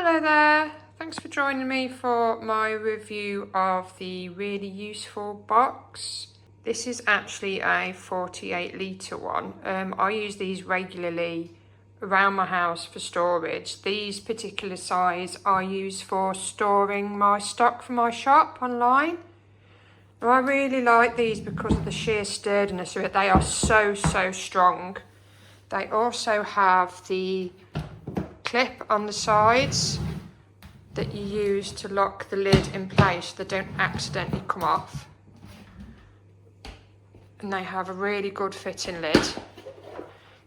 Hello there, thanks for joining me for my review of the really useful box. This is actually a 48 litre one. I use these regularly around my house for storage. These particular size I use for storing my stock for my shop online. Now, I really like these because of the sheer sturdiness of it. They are so strong. They also have the clip on the sides that you use to lock the lid in place so they don't accidentally come off. And they have a really good fitting lid.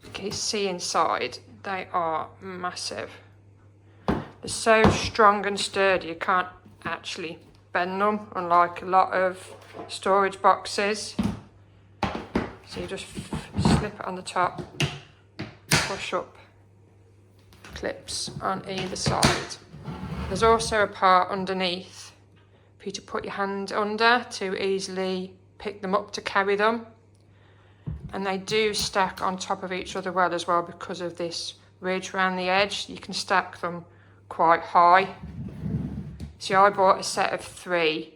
You can see inside, they are massive. They're so strong and sturdy, you can't actually bend them, unlike a lot of storage boxes. So you just slip it on the top, push up, clips on either side. There's also a part underneath for you to put your hand under to easily pick them up to carry them. And they do stack on top of each other well as well because of this ridge around the edge. You can stack them quite high. See, I bought a set of 3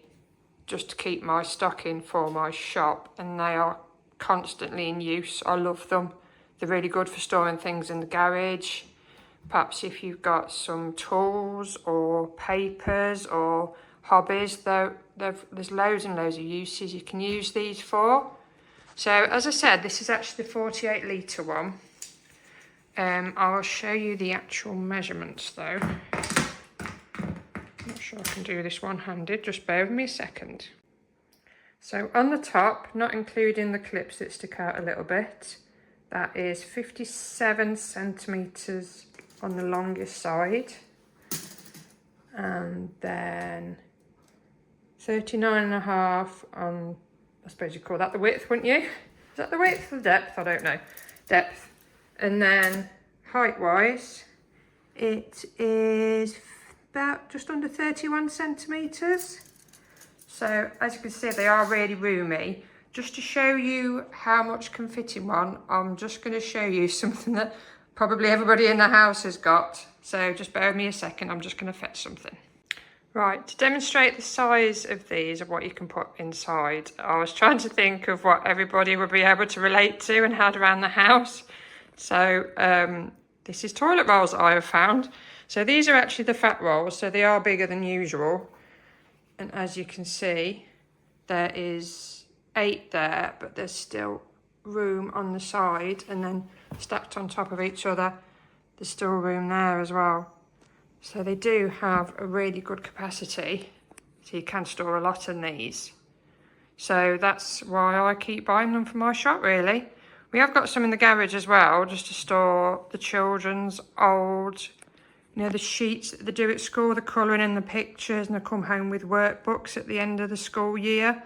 just to keep my stock in for my shop, and they are constantly in use. I love them. They're really good for storing things in the garage. Perhaps if you've got some tools or papers or hobbies, though, there's loads and loads of uses you can use these for. So as I said, this is actually the 48 litre one. I'll show you the actual measurements though. I'm not sure I can do this one-handed, just bear with me a second. So on the top, not including the clips that stick out a little bit, that is 57 centimetres on the longest side, and then 39.5 on, I suppose you call that the width, wouldn't you? Is that the width or the depth? I don't know. Depth. And then height-wise, it is about just under 31 centimetres. So as you can see, they are really roomy. Just to show you how much can fit in one, I'm just going to show you something that probably everybody in the house has got. So just bear with me a second, I'm just going to fetch something. Right, to demonstrate the size of these, of what you can put inside, I was trying to think of what everybody would be able to relate to and had around the house. So this is toilet rolls that I have found. So these are actually the fat rolls, so they are bigger than usual. And as you can see, there is 8 there, but there's still room on the side, and then stacked on top of each other, there's still room there as well. So they do have a really good capacity, so you can store a lot in these. So that's why I keep buying them for my shop, really. We have got some in the garage as well, just to store the children's old, you know, the sheets that they do at school, the colouring and the pictures, and they come home with workbooks at the end of the school year.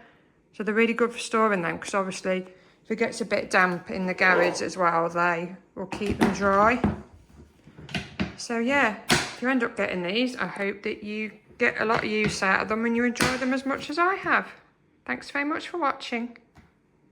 So they're really good for storing them, because obviously if it gets a bit damp in the garage as well, they will keep them dry. So yeah, if you end up getting these, I hope that you get a lot of use out of them and you enjoy them as much as I have. Thanks very much for watching.